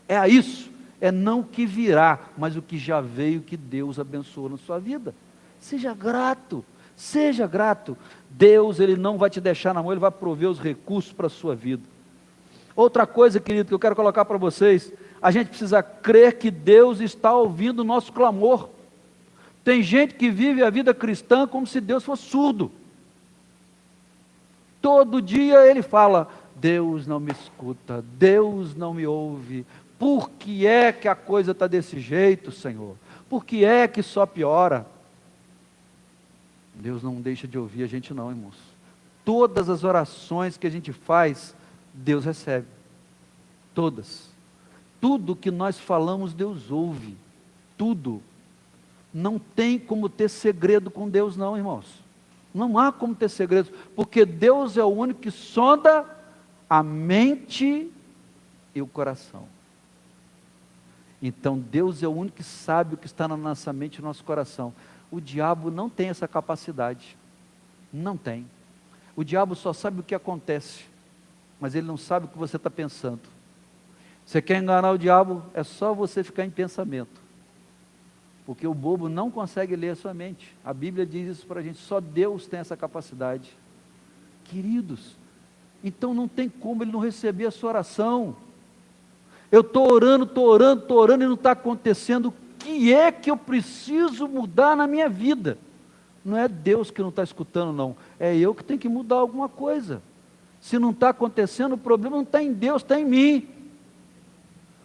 é a isso. É não o que virá, mas o que já veio, que Deus abençoou na sua vida. Seja grato, seja grato. Deus, Ele não vai te deixar na mão, Ele vai prover os recursos para a sua vida. Outra coisa, querido, que eu quero colocar para vocês, a gente precisa crer que Deus está ouvindo o nosso clamor. Tem gente que vive a vida cristã como se Deus fosse surdo. Todo dia ele fala: Deus não me escuta, Deus não me ouve. Por que é que a coisa está desse jeito, Senhor? Por que é que só piora? Deus não deixa de ouvir a gente não, irmãos. Todas as orações que a gente faz, Deus recebe. Todas. Tudo que nós falamos, Deus ouve. Tudo. Não tem como ter segredo com Deus não, irmãos. Não há como ter segredo, porque Deus é o único que sonda a mente e o coração. Então Deus é o único que sabe o que está na nossa mente e no nosso coração. O diabo não tem essa capacidade. Não tem. O diabo só sabe o que acontece, mas ele não sabe o que você está pensando. Você quer enganar o diabo? É só você ficar em pensamento. Porque o bobo não consegue ler a sua mente. A Bíblia diz isso para a gente, só Deus tem essa capacidade. Queridos, então não tem como ele não receber a sua oração. Eu estou orando e não está acontecendo. O que é que eu preciso mudar na minha vida? Não é Deus que não está escutando não, é eu que tenho que mudar alguma coisa. Se não está acontecendo, o problema não está em Deus, está em mim.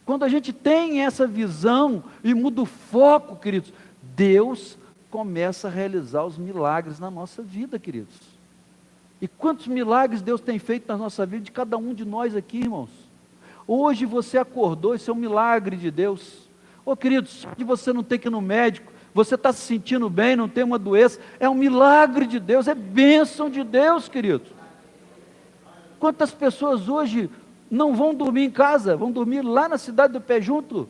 Quando a gente tem essa visão e muda o foco, queridos, Deus começa a realizar os milagres na nossa vida, queridos. E quantos milagres Deus tem feito na nossa vida, de cada um de nós aqui, irmãos. Hoje você acordou, isso é um milagre de Deus. Queridos, de você não ter que ir no médico, você está se sentindo bem, não tem uma doença, é um milagre de Deus, é bênção de Deus, queridos. Quantas pessoas hoje não vão dormir em casa, vão dormir lá na cidade do pé junto.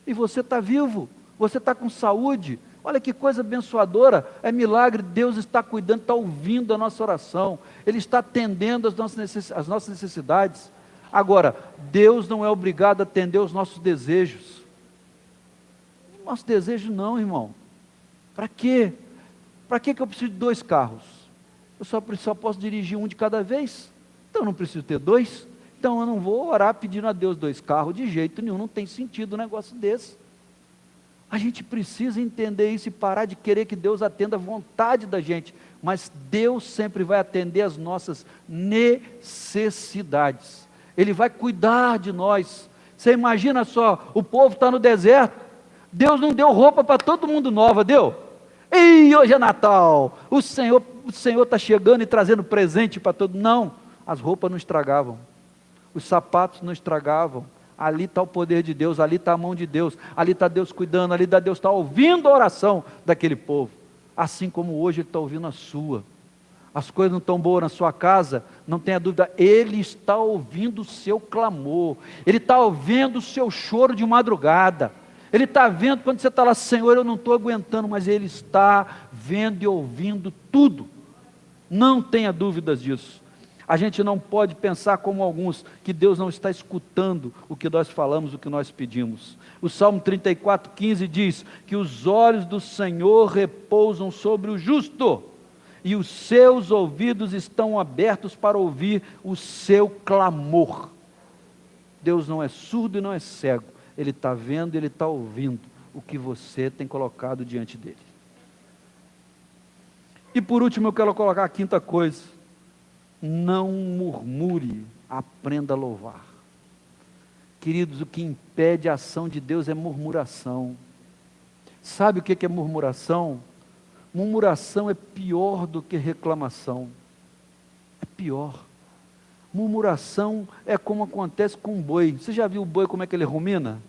E você está vivo, você está com saúde. Olha que coisa abençoadora, é milagre. Deus está cuidando, está ouvindo a nossa oração, Ele está atendendo as nossas necessidades. Agora, Deus não é obrigado a atender os nossos desejos. Nosso desejo não, irmão. Para quê? Para que eu preciso de 2 carros? Eu só posso dirigir um de cada vez, então eu não preciso ter 2. Então eu não vou orar pedindo a Deus 2 carros de jeito nenhum, não tem sentido um negócio desse. A gente precisa entender isso e parar de querer que Deus atenda a vontade da gente, mas Deus sempre vai atender as nossas necessidades, Ele vai cuidar de nós. Você imagina só, o povo está no deserto, Deus não deu roupa para todo mundo nova, deu? E hoje é Natal, o Senhor está chegando e trazendo presente para todo mundo. Não, as roupas não estragavam, os sapatos não estragavam. Ali está o poder de Deus, ali está a mão de Deus, ali está Deus cuidando, ali Deus está ouvindo a oração daquele povo, assim como hoje Ele está ouvindo a sua. As coisas não estão boas na sua casa, não tenha dúvida, Ele está ouvindo o seu clamor, Ele está ouvindo o seu choro de madrugada, Ele está vendo quando você está lá, Senhor, eu não estou aguentando, mas Ele está vendo e ouvindo tudo, não tenha dúvidas disso. A gente não pode pensar como alguns, que Deus não está escutando o que nós falamos, o que nós pedimos. O Salmo 34:15 diz que os olhos do Senhor repousam sobre o justo, e os seus ouvidos estão abertos para ouvir o seu clamor. Deus não é surdo e não é cego, Ele está vendo e Ele está ouvindo o que você tem colocado diante dEle. E por último eu quero colocar a 5ª coisa: não murmure, aprenda a louvar. Queridos, o que impede a ação de Deus é murmuração. Sabe o que é murmuração? Murmuração é pior do que reclamação. É pior. Murmuração é como acontece com um boi. Você já viu o boi como é que ele rumina?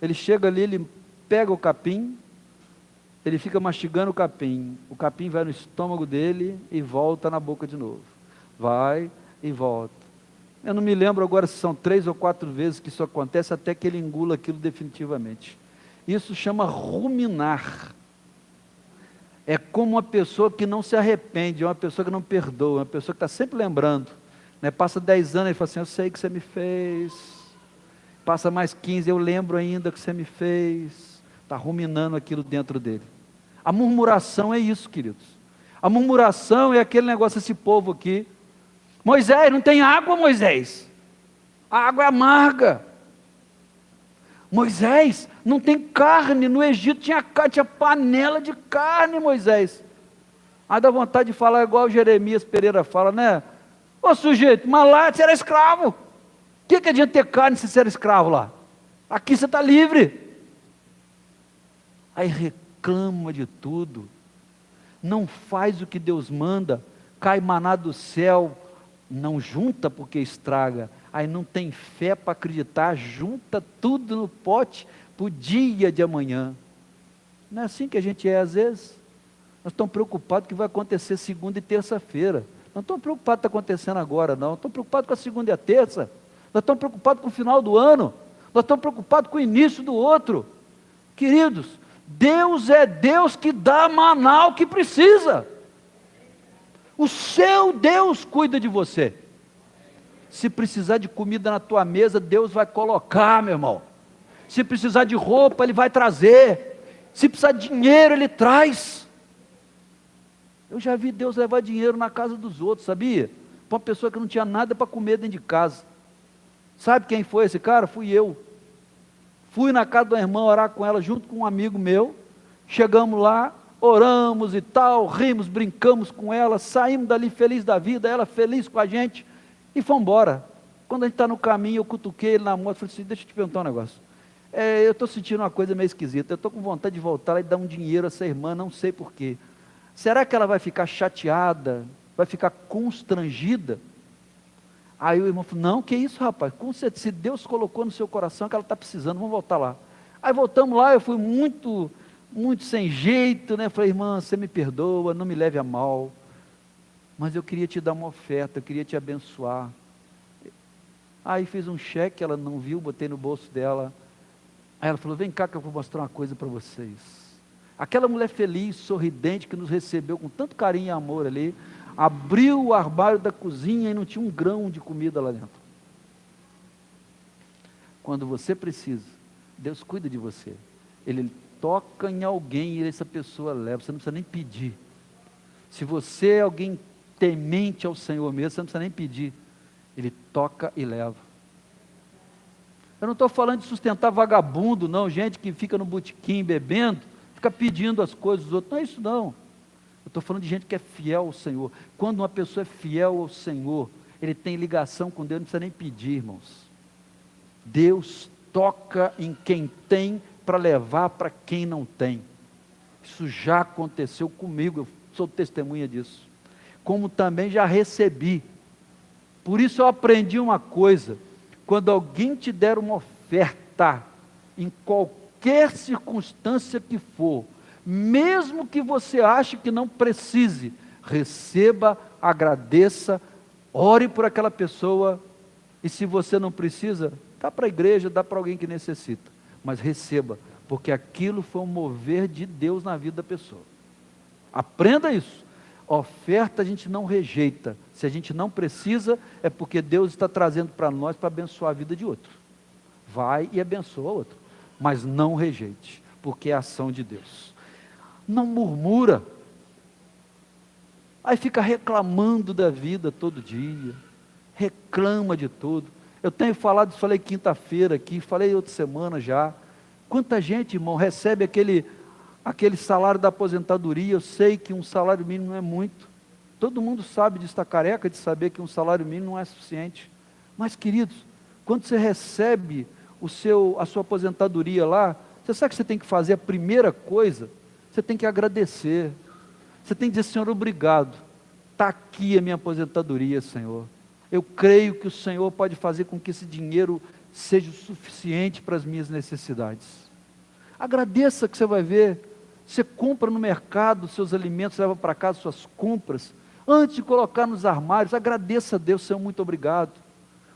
Ele chega ali, ele pega o capim, ele fica mastigando o capim vai no estômago dele e volta na boca de novo. Vai e volta. Eu não me lembro agora se são 3 ou 4 vezes que isso acontece, até que ele engula aquilo definitivamente. Isso chama ruminar. É como uma pessoa que não se arrepende, é uma pessoa que não perdoa, uma pessoa que está sempre lembrando, né? Passa 10 anos e fala assim, eu sei que você me fez. Passa mais 15, eu lembro ainda que você me fez. Está ruminando aquilo dentro dele. A murmuração é isso, queridos. A murmuração é aquele negócio, esse povo aqui. Moisés, não tem água, Moisés. A água é amarga. Moisés, não tem carne. No Egito tinha panela de carne, Moisés. Aí dá vontade de falar igual o Jeremias Pereira fala, né? Ô sujeito, mas lá você era escravo. O que adianta ter carne se você era escravo lá? Aqui você está livre. Aí reclama de tudo. Não faz o que Deus manda. Cai maná do céu. Não junta porque estraga, aí não tem fé para acreditar, junta tudo no pote para o dia de amanhã. Não é assim que a gente é às vezes? Nós estamos preocupados com o que vai acontecer segunda e terça-feira, não estamos preocupados com o que está acontecendo agora não, estamos preocupados com a segunda e a terça, nós estamos preocupados com o final do ano, nós estamos preocupados com o início do outro. Queridos, Deus é Deus que dá maná ao que precisa. O seu Deus cuida de você. Se precisar de comida na tua mesa, Deus vai colocar, meu irmão. Se precisar de roupa, Ele vai trazer. Se precisar de dinheiro, Ele traz. Eu já vi Deus levar dinheiro na casa dos outros, sabia? Para uma pessoa que não tinha nada para comer dentro de casa. Sabe quem foi esse cara? Fui eu. Fui na casa da irmã orar com ela, junto com um amigo meu. Chegamos lá, oramos e tal, rimos, brincamos com ela, saímos dali feliz da vida, ela feliz com a gente, e fomos embora. Quando a gente está no caminho, eu cutuquei ele na moto, falei assim, deixa eu te perguntar um negócio, eu estou sentindo uma coisa meio esquisita, eu estou com vontade de voltar lá e dar um dinheiro a essa irmã, não sei porquê, será que ela vai ficar chateada, vai ficar constrangida? Aí o irmão falou, não, que isso rapaz, se Deus colocou no seu coração que ela está precisando, vamos voltar lá. Aí voltamos lá, eu fui muito sem jeito, né? Falei, irmã, você me perdoa, não me leve a mal, mas eu queria te dar uma oferta, eu queria te abençoar. Aí fiz um cheque, ela não viu, botei no bolso dela. Aí ela falou, vem cá que eu vou mostrar uma coisa para vocês. Aquela mulher feliz, sorridente, que nos recebeu com tanto carinho e amor ali, abriu o armário da cozinha e não tinha um grão de comida lá dentro. Quando você precisa, Deus cuida de você. Ele toca em alguém e essa pessoa leva, você não precisa nem pedir. Se você é alguém temente ao Senhor mesmo, você não precisa nem pedir. Ele toca e leva. Eu não estou falando de sustentar vagabundo, não, gente que fica no botequim bebendo, fica pedindo as coisas dos outros, não é isso não. Eu estou falando de gente que é fiel ao Senhor. Quando uma pessoa é fiel ao Senhor, ele tem ligação com Deus, não precisa nem pedir, irmãos. Deus toca em quem tem para levar para quem não tem. Isso já aconteceu comigo, eu sou testemunha disso. Como também já recebi. Por isso eu aprendi uma coisa: quando alguém te der uma oferta, em qualquer circunstância que for, mesmo que você ache que não precise, receba, agradeça, ore por aquela pessoa, e se você não precisa, dá para a igreja, dá para alguém que necessita, mas receba, porque aquilo foi um mover de Deus na vida da pessoa. Aprenda isso. Oferta a gente não rejeita. Se a gente não precisa, é porque Deus está trazendo para nós para abençoar a vida de outro. Vai e abençoa outro, mas não rejeite, porque é a ação de Deus. Não murmura, aí fica reclamando da vida todo dia, reclama de tudo. Eu tenho falado, falei quinta-feira aqui, falei outra semana já. Quanta gente, irmão, recebe aquele salário da aposentadoria. Eu sei que um salário mínimo não é muito, todo mundo sabe disso, está careca de saber que um salário mínimo não é suficiente. Mas queridos, quando você recebe a sua aposentadoria lá, você sabe que você tem que fazer? A primeira coisa, você tem que agradecer, você tem que dizer: Senhor, obrigado, está aqui a minha aposentadoria, Senhor. Eu creio que o Senhor pode fazer com que esse dinheiro seja o suficiente para as minhas necessidades. Agradeça, que você vai ver. Você compra no mercado seus alimentos, leva para casa suas compras, antes de colocar nos armários, agradeça a Deus: Senhor, muito obrigado.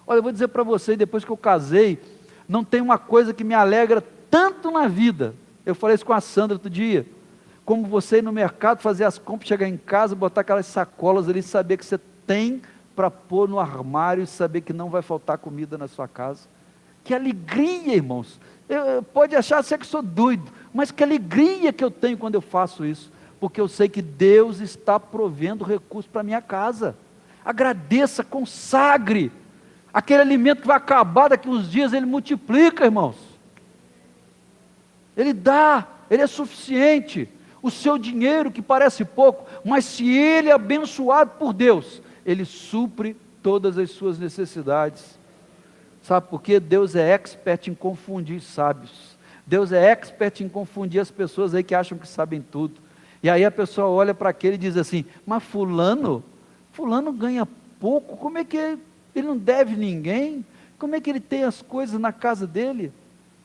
Olha, eu vou dizer para você, depois que eu casei, não tem uma coisa que me alegra tanto na vida. Eu falei isso com a Sandra outro dia, como você ir no mercado, fazer as compras, chegar em casa, botar aquelas sacolas ali, saber que você tem para pôr no armário, e saber que não vai faltar comida na sua casa. Que alegria, irmãos. Pode achar até que sou doido, mas que alegria que eu tenho quando eu faço isso, porque eu sei que Deus está provendo recursos para a minha casa. Agradeça, consagre. Aquele alimento que vai acabar daqui uns dias, ele multiplica, irmãos. Ele dá, ele é suficiente. O seu dinheiro, que parece pouco, mas se ele é abençoado por Deus, ele supre todas as suas necessidades. Sabe por quê? Deus é expert em confundir sábios. Deus é expert em confundir as pessoas aí que acham que sabem tudo. E aí a pessoa olha para aquele e diz assim: mas fulano ganha pouco, como é que ele não deve ninguém? Como é que ele tem as coisas na casa dele?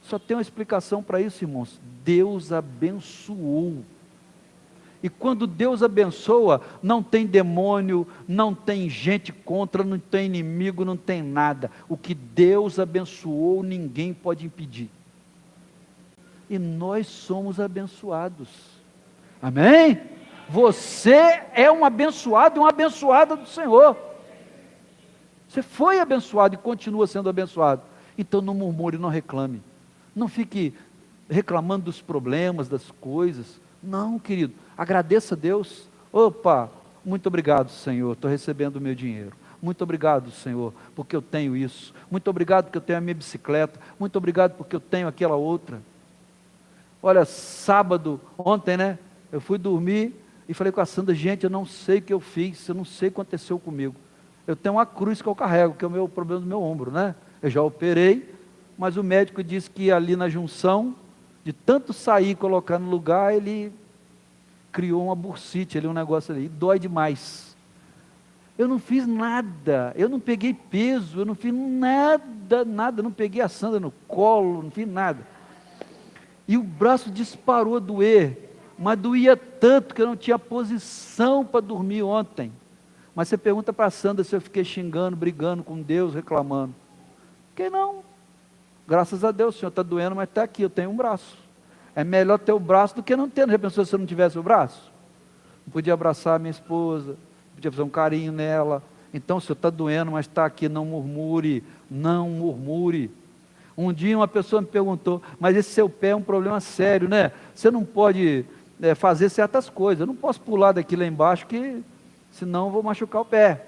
Só tem uma explicação para isso, irmãos: Deus abençoou. E quando Deus abençoa, não tem demônio, não tem gente contra, não tem inimigo, não tem nada. O que Deus abençoou, ninguém pode impedir. E nós somos abençoados. Amém? Você é um abençoado e uma abençoada do Senhor. Você foi abençoado e continua sendo abençoado. Então não murmure, não reclame. Não fique reclamando dos problemas, das coisas. Não, querido, agradeça a Deus. Opa, muito obrigado, Senhor, estou recebendo o meu dinheiro. Muito obrigado, Senhor, porque eu tenho isso. Muito obrigado porque eu tenho a minha bicicleta. Muito obrigado porque eu tenho aquela outra. Olha, sábado, ontem, né, eu fui dormir e falei com a Sandra: gente, eu não sei o que eu fiz, eu não sei o que aconteceu comigo. Eu tenho uma cruz que eu carrego, que é o meu problema do meu ombro, né? Eu já operei, mas o médico disse que ali na junção, de tanto sair e colocar no lugar, ele criou uma bursite, ali um negócio ali, e dói demais. Eu não fiz nada, eu não peguei peso, eu não fiz nada, não peguei a Sandra no colo, não fiz nada. E o braço disparou a doer, mas doía tanto que eu não tinha posição para dormir ontem. Mas você pergunta para a Sandra se eu fiquei xingando, brigando com Deus, reclamando. Quem não? Graças a Deus, o Senhor está doendo, mas está aqui, eu tenho um braço. É melhor ter o braço do que não ter. Já pensou se eu não tivesse o braço? Não podia abraçar a minha esposa, não podia fazer um carinho nela. Então, o Senhor está doendo, mas está aqui, não murmure, não murmure. Um dia uma pessoa me perguntou, mas esse seu pé é um problema sério, né? Você não pode fazer certas coisas. Eu não posso pular daqui lá embaixo, que senão eu vou machucar o pé.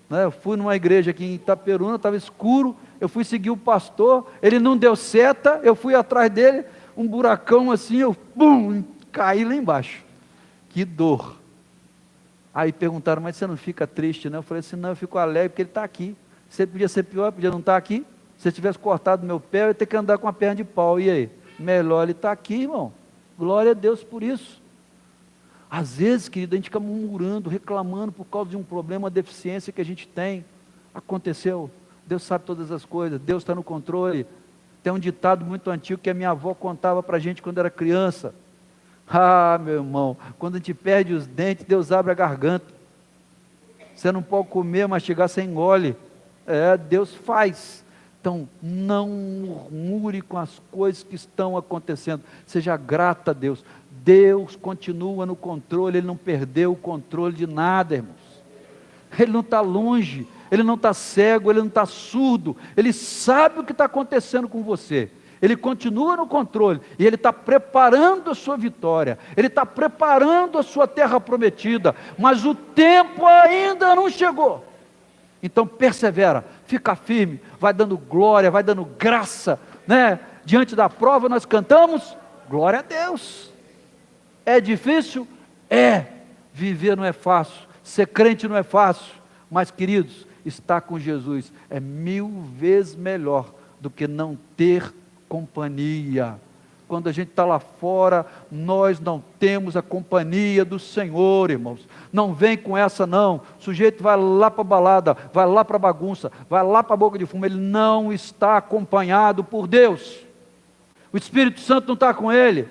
Né? Eu fui numa igreja aqui em Itaperuna, estava escuro, eu fui seguir o pastor, ele não deu seta, eu fui atrás dele, um buracão assim, eu pum, caí lá embaixo. Que dor. Aí perguntaram, mas você não fica triste, né? Eu falei assim, não, eu fico alegre porque ele está aqui. Você podia ser pior, podia não estar aqui. Se eu tivesse cortado meu pé, eu ia ter que andar com a perna de pau. E aí? Melhor ele estar aqui, irmão. Glória a Deus por isso. Às vezes, querido, a gente fica murmurando, reclamando por causa de um problema, uma deficiência que a gente tem. Aconteceu. Deus sabe todas as coisas. Deus está no controle. Tem um ditado muito antigo que a minha avó contava para a gente quando era criança. Ah, meu irmão, quando a gente perde os dentes, Deus abre a garganta. Você não pode comer, mastigar, você engole. Deus faz. Então, não murmure com as coisas que estão acontecendo. Seja grata a Deus. Deus continua no controle, Ele não perdeu o controle de nada, irmãos. Ele não está longe, Ele não está cego, Ele não está surdo. Ele sabe o que está acontecendo com você. Ele continua no controle, e Ele está preparando a sua vitória, Ele está preparando a sua terra prometida, mas o tempo ainda não chegou. Então persevera, fica firme, vai dando glória, vai dando graça, né? Diante da prova nós cantamos, glória a Deus. É difícil? Viver não é fácil, ser crente não é fácil, mas queridos, estar com Jesus é 1000 vezes melhor do que não ter companhia. Quando a gente está lá fora, nós não temos a companhia do Senhor, irmãos. Não vem com essa não. O sujeito vai lá para a balada, vai lá para a bagunça, vai lá para a boca de fumo. Ele não está acompanhado por Deus. O Espírito Santo não está com ele.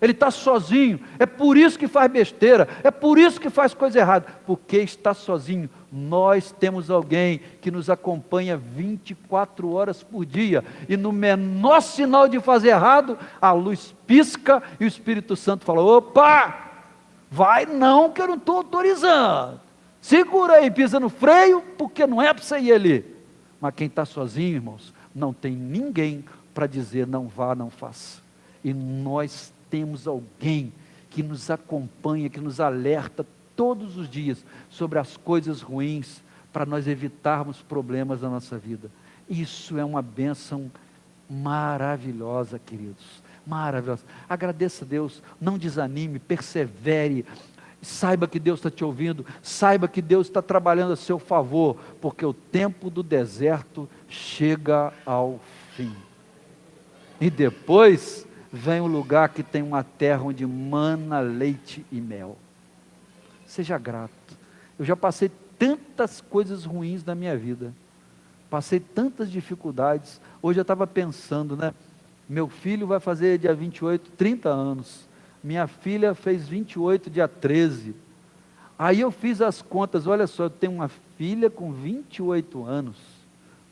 Ele está sozinho. É por isso que faz besteira. É por isso que faz coisa errada. Porque está sozinho. Nós temos alguém que nos acompanha 24 horas por dia. E no menor sinal de fazer errado, a luz pisca e o Espírito Santo fala: opa, vai não, que eu não estou autorizando. Segura aí, pisa no freio, porque não é para você ir ali. Mas quem está sozinho, irmãos, não tem ninguém para dizer não vá, não faça. E nós temos alguém que nos acompanha, que nos alerta todos os dias sobre as coisas ruins, para nós evitarmos problemas na nossa vida. Isso é uma bênção maravilhosa, queridos, maravilhosa. Agradeça a Deus, não desanime, persevere, saiba que Deus está te ouvindo, saiba que Deus está trabalhando a seu favor, porque o tempo do deserto chega ao fim. E depois vem um lugar que tem uma terra onde mana leite e mel. Seja grato. Eu já passei tantas coisas ruins na minha vida, passei tantas dificuldades. Hoje eu estava pensando, né? Meu filho vai fazer dia 28, 30 anos. Minha filha fez 28, dia 13. Aí eu fiz as contas, olha só, eu tenho uma filha com 28 anos,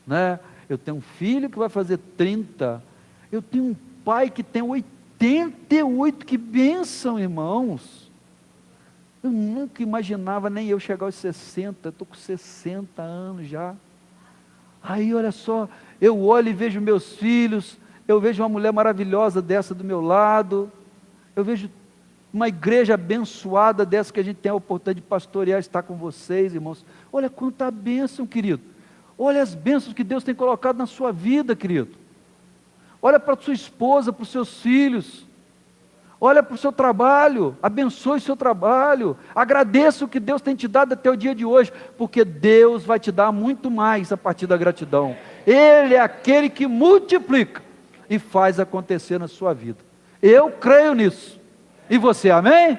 né? Eu tenho um filho que vai fazer 30. Eu tenho um pai que tem 88, que bênção, irmãos. Eu nunca imaginava, nem eu chegar aos 60, eu estou com 60 anos já. Aí olha só, eu olho e vejo meus filhos, eu vejo uma mulher maravilhosa dessa do meu lado, eu vejo uma igreja abençoada dessa que a gente tem a oportunidade de pastorear, estar com vocês, irmãos. Olha quanta bênção, querido. Olha as bênçãos que Deus tem colocado na sua vida, querido. Olha para a sua esposa, para os seus filhos. Olha para o seu trabalho, abençoe o seu trabalho, agradeça o que Deus tem te dado até o dia de hoje, porque Deus vai te dar muito mais a partir da gratidão. Ele é aquele que multiplica e faz acontecer na sua vida. Eu creio nisso. E você, amém?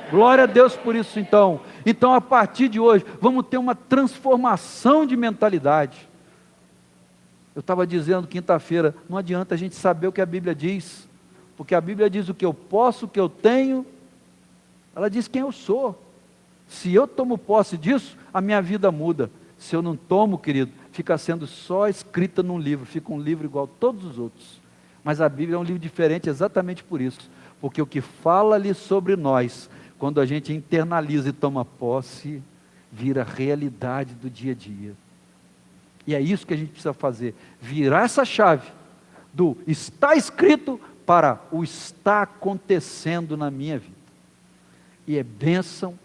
Glória a Deus por isso então. Então a partir de hoje, vamos ter uma transformação de mentalidade. Eu estava dizendo quinta-feira, não adianta a gente saber o que a Bíblia diz, porque a Bíblia diz o que eu posso, o que eu tenho, ela diz quem eu sou. Se eu tomo posse disso, a minha vida muda. Se eu não tomo, querido, fica sendo só escrita num livro, fica um livro igual a todos os outros. Mas a Bíblia é um livro diferente exatamente por isso, porque o que fala ali sobre nós, quando a gente internaliza e toma posse, vira realidade do dia a dia. E é isso que a gente precisa fazer, virar essa chave do está escrito para o está acontecendo na minha vida. E é bênção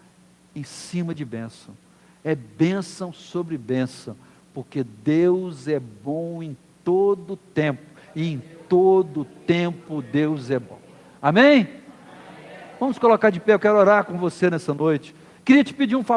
em cima de bênção, é bênção sobre bênção, porque Deus é bom em todo tempo, e em todo tempo Deus é bom. Amém? Vamos colocar de pé, eu quero orar com você nessa noite. Queria te pedir um favor.